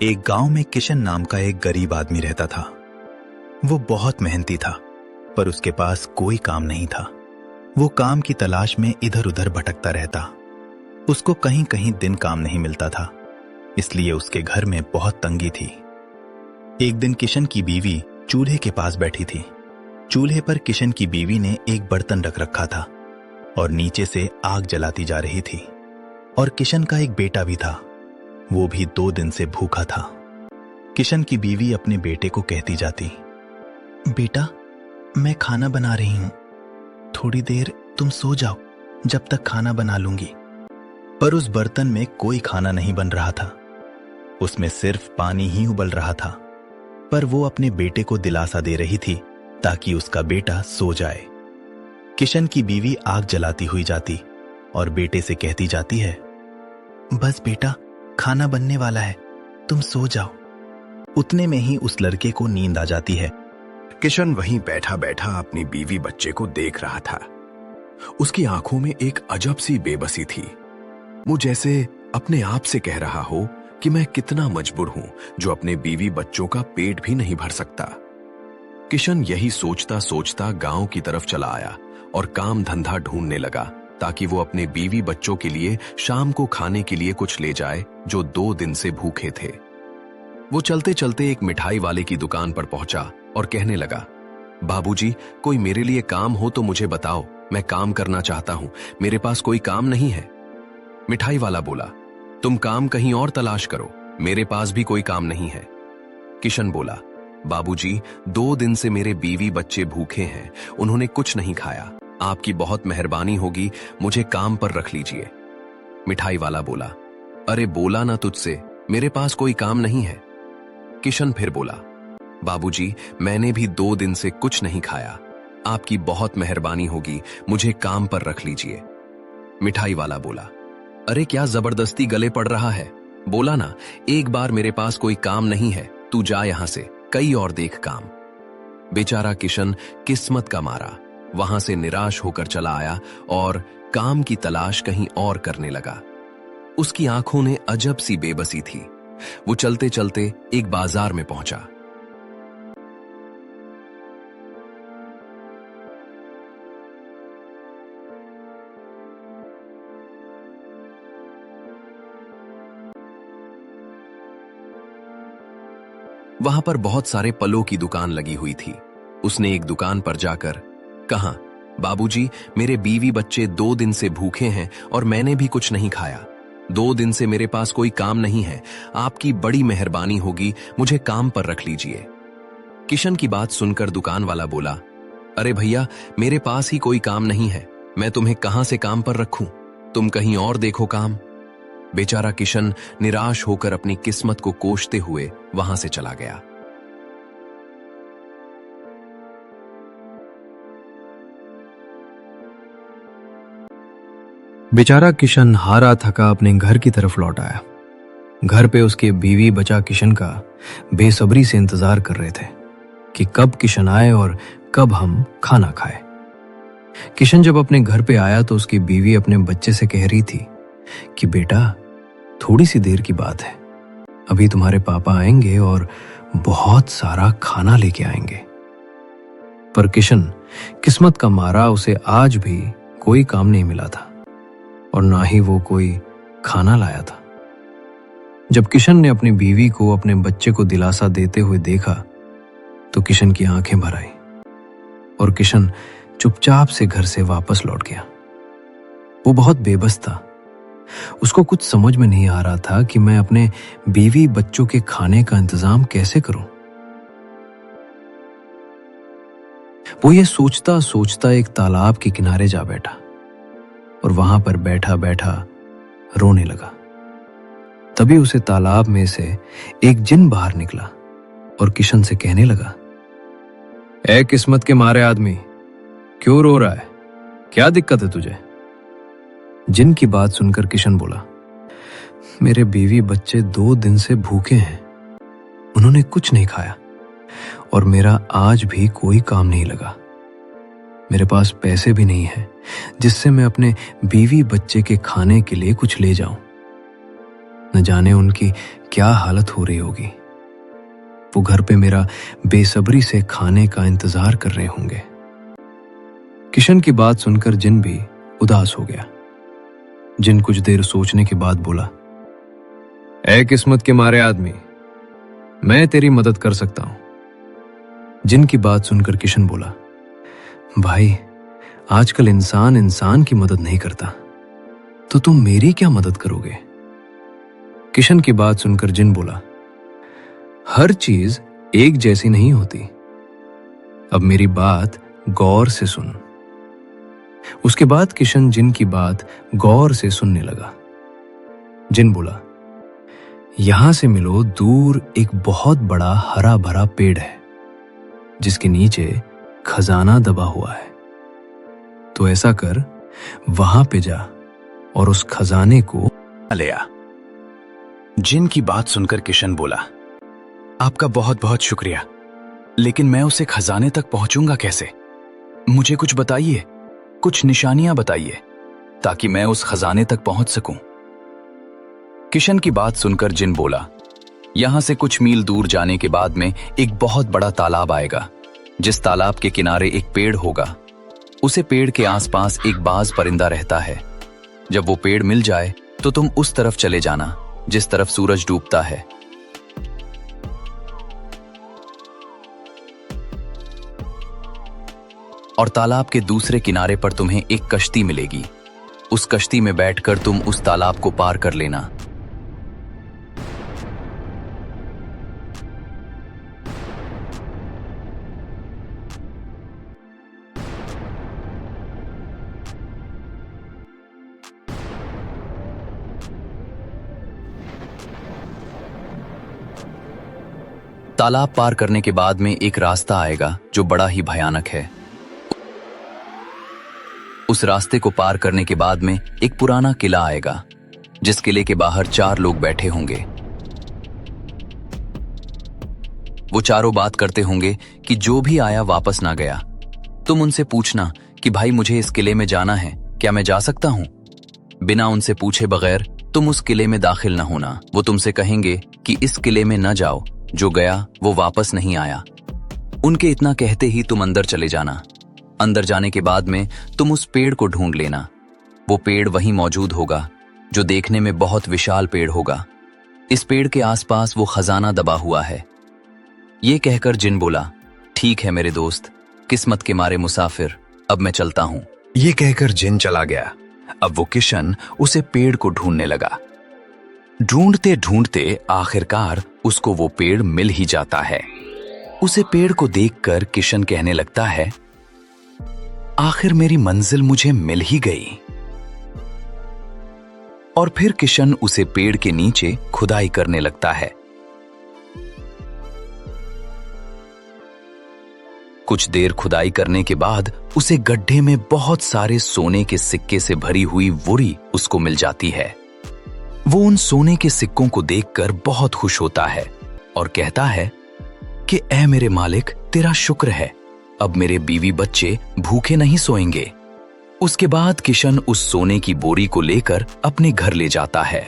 एक गांव में किशन नाम का एक गरीब आदमी रहता था। वो बहुत मेहनती था, पर उसके पास कोई काम नहीं था। वो काम की तलाश में इधर उधर भटकता रहता। उसको कहीं कहीं दिन काम नहीं मिलता था, इसलिए उसके घर में बहुत तंगी थी। एक दिन किशन की बीवी चूल्हे के पास बैठी थी। चूल्हे पर किशन की बीवी ने एक बर्तन रख रखा था और नीचे से आग जलाती जा रही थी। और किशन का एक बेटा भी था, वो भी 2 दिन से भूखा था। किशन की बीवी अपने बेटे को कहती जाती, बेटा, मैं खाना बना रही हूं, थोड़ी देर तुम सो जाओ, जब तक खाना बना लूंगी। पर उस बर्तन में कोई खाना नहीं बन रहा था, उसमें सिर्फ पानी ही उबल रहा था। पर वो अपने बेटे को दिलासा दे रही थी ताकि उसका बेटा सो जाए। किशन की बीवी आग जलाती हुई जाती और बेटे से कहती जाती है, बस बेटा, खाना बनने वाला है, तुम सो जाओ। उतने में ही उस लड़के को नींद आ जाती है। किशन वहीं बैठा बैठा अपनी बीवी बच्चे को देख रहा था। उसकी आंखों में एक अजब सी बेबसी थी। वो जैसे अपने आप से कह रहा हो कि मैं कितना मजबूर हूं जो अपने बीवी बच्चों का पेट भी नहीं भर सकता। किशन यही सोचता सोचता गांव की तरफ चला आया और काम धंधा ढूंढने लगा ताकि वो अपने बीवी बच्चों के लिए शाम को खाने के लिए कुछ ले जाए जो 2 दिन से भूखे थे। वो चलते चलते एक मिठाई वाले की दुकान पर पहुंचा और कहने लगा, बाबूजी, कोई मेरे लिए काम हो तो मुझे बताओ, मैं काम करना चाहता हूं, मेरे पास कोई काम नहीं है। मिठाई वाला बोला, तुम काम कहीं और तलाश करो, मेरे पास भी कोई काम नहीं है। किशन बोला, बाबूजी, 2 दिन से मेरे बीवी बच्चे भूखे हैं, उन्होंने कुछ नहीं खाया, आपकी बहुत मेहरबानी होगी, मुझे काम पर रख लीजिए। मिठाई वाला बोला, अरे बोला ना तुझसे, मेरे पास कोई काम नहीं है। किशन फिर बोला, बाबूजी, मैंने भी 2 दिन से कुछ नहीं खाया, आपकी बहुत मेहरबानी होगी, मुझे काम पर रख लीजिए। मिठाई वाला बोला, अरे क्या जबरदस्ती गले पड़ रहा है, बोला ना एक बार मेरे पास कोई काम नहीं है, तू जा यहां से, कई और देख काम। बेचारा किशन किस्मत का मारा वहां से निराश होकर चला आया और काम की तलाश कहीं और करने लगा। उसकी आंखों ने अजब सी बेबसी थी। वो चलते चलते एक बाजार में पहुंचा। वहां पर बहुत सारे फलों की दुकान लगी हुई थी। उसने एक दुकान पर जाकर कहा, बाबूजी, मेरे बीवी बच्चे 2 दिन से भूखे हैं और मैंने भी कुछ नहीं खाया, 2 दिन से मेरे पास कोई काम नहीं है, आपकी बड़ी मेहरबानी होगी, मुझे काम पर रख लीजिए। किशन की बात सुनकर दुकान वाला बोला, अरे भैया, मेरे पास ही कोई काम नहीं है, मैं तुम्हें कहां से काम पर रखूं, तुम कहीं और देखो काम। बेचारा किशन निराश होकर अपनी किस्मत को कोसते हुए वहां से चला गया। बेचारा किशन हारा थका अपने घर की तरफ लौट आया। घर पे उसके बीवी बचा किशन का बेसब्री से इंतजार कर रहे थे कि कब किशन आए और कब हम खाना खाए। किशन जब अपने घर पे आया तो उसकी बीवी अपने बच्चे से कह रही थी कि बेटा, थोड़ी सी देर की बात है, अभी तुम्हारे पापा आएंगे और बहुत सारा खाना लेके आएंगे। पर किशन किस्मत का मारा उसे आज भी कोई काम नहीं मिला था और ना ही वो कोई खाना लाया था। जब किशन ने अपनी बीवी को अपने बच्चे को दिलासा देते हुए देखा तो किशन की आंखें भर आई और किशन चुपचाप से घर से वापस लौट गया। वो बहुत बेबस था। उसको कुछ समझ में नहीं आ रहा था कि मैं अपने बीवी बच्चों के खाने का इंतजाम कैसे करूं। वो ये सोचता सोचता एक तालाब के किनारे जा बैठा और वहां पर बैठा बैठा रोने लगा। तभी उसे तालाब में से एक जिन बाहर निकला और किशन से कहने लगा, ऐ किस्मत के मारे आदमी, क्यों रो रहा है, क्या दिक्कत है तुझे? जिन की बात सुनकर किशन बोला, मेरे बीवी बच्चे 2 दिन से भूखे हैं, उन्होंने कुछ नहीं खाया और मेरा आज भी कोई काम नहीं लगा। मेरे पास पैसे भी नहीं हैं जिससे मैं अपने बीवी बच्चे के खाने के लिए कुछ ले जाऊं। न जाने उनकी क्या हालत हो रही होगी। वो घर पे मेरा बेसब्री से खाने का इंतजार कर रहे होंगे। किशन की बात सुनकर जिन भी उदास हो गया। जिन कुछ देर सोचने के बाद बोला, ऐ किस्मत के मारे आदमी, मैं तेरी मदद कर सकता हूं। जिन की बात सुनकर किशन बोला, भाई आजकल इंसान इंसान की मदद नहीं करता, तो तुम मेरी क्या मदद करोगे? किशन की बात सुनकर जिन बोला, हर चीज एक जैसी नहीं होती। अब मेरी बात गौर से सुन। उसके बाद किशन जिन की बात गौर से सुनने लगा। जिन बोला, यहां से मिलो दूर एक बहुत बड़ा हरा भरा पेड़ है जिसके नीचे खजाना दबा हुआ है। तो ऐसा कर, वहां पे जा और उस खजाने को ले आ। जिन की बात सुनकर किशन बोला, आपका बहुत बहुत शुक्रिया, लेकिन मैं उसे खजाने तक पहुंचूंगा कैसे? मुझे कुछ बताइए, कुछ निशानियां बताइए ताकि मैं उस खजाने तक पहुंच सकूं। किशन की बात सुनकर जिन बोला, यहां से कुछ मील दूर जाने के बाद में एक बहुत बड़ा तालाब आएगा। जिस तालाब के किनारे एक पेड़ होगा, उसे पेड़ के आसपास एक बाज परिंदा रहता है। जब वो पेड़ मिल जाए तो तुम उस तरफ चले जाना जिस तरफ सूरज डूबता है। और तालाब के दूसरे किनारे पर तुम्हें एक कश्ती मिलेगी। उस कश्ती में बैठकर तुम उस तालाब को पार कर लेना। तालाब पार करने के बाद में एक रास्ता आएगा जो बड़ा ही भयानक है। उस रास्ते को पार करने के बाद में एक पुराना किला आएगा जिस किले के बाहर 4 लोग बैठे होंगे। वो चारों बात करते होंगे कि जो भी आया वापस ना गया। तुम उनसे पूछना कि भाई मुझे इस किले में जाना है, क्या मैं जा सकता हूं? बिना उनसे पूछे बगैर तुम उस किले में दाखिल न होना। वो तुमसे कहेंगे कि इस किले में न जाओ, जो गया वो वापस नहीं आया। उनके इतना कहते ही तुम अंदर चले जाना। अंदर जाने के बाद में तुम उस पेड़ को ढूंढ लेना। वो पेड़ वहीं मौजूद होगा जो देखने में बहुत विशाल पेड़ होगा। इस पेड़ के आसपास वो खजाना दबा हुआ है। ये कहकर जिन बोला, ठीक है मेरे दोस्त, किस्मत के मारे मुसाफिर, अब मैं चलता हूं। ये कहकर जिन चला गया। अब वो किशन उसे पेड़ को ढूंढने लगा। ढूंढते ढूंढते आखिरकार उसको वो पेड़ मिल ही जाता है। उसे पेड़ को देखकर किशन कहने लगता है, आखिर मेरी मंजिल मुझे मिल ही गई। और फिर किशन उसे पेड़ के नीचे खुदाई करने लगता है। कुछ देर खुदाई करने के बाद उसे गड्ढे में बहुत सारे सोने के सिक्के से भरी हुई वुरी उसको मिल जाती है। वो उन सोने के सिक्कों को देखकर बहुत खुश होता है और कहता है कि ऐ मेरे मालिक, तेरा शुक्र है, अब मेरे बीवी बच्चे भूखे नहीं सोएंगे। उसके बाद किशन उस सोने की बोरी को लेकर अपने घर ले जाता है।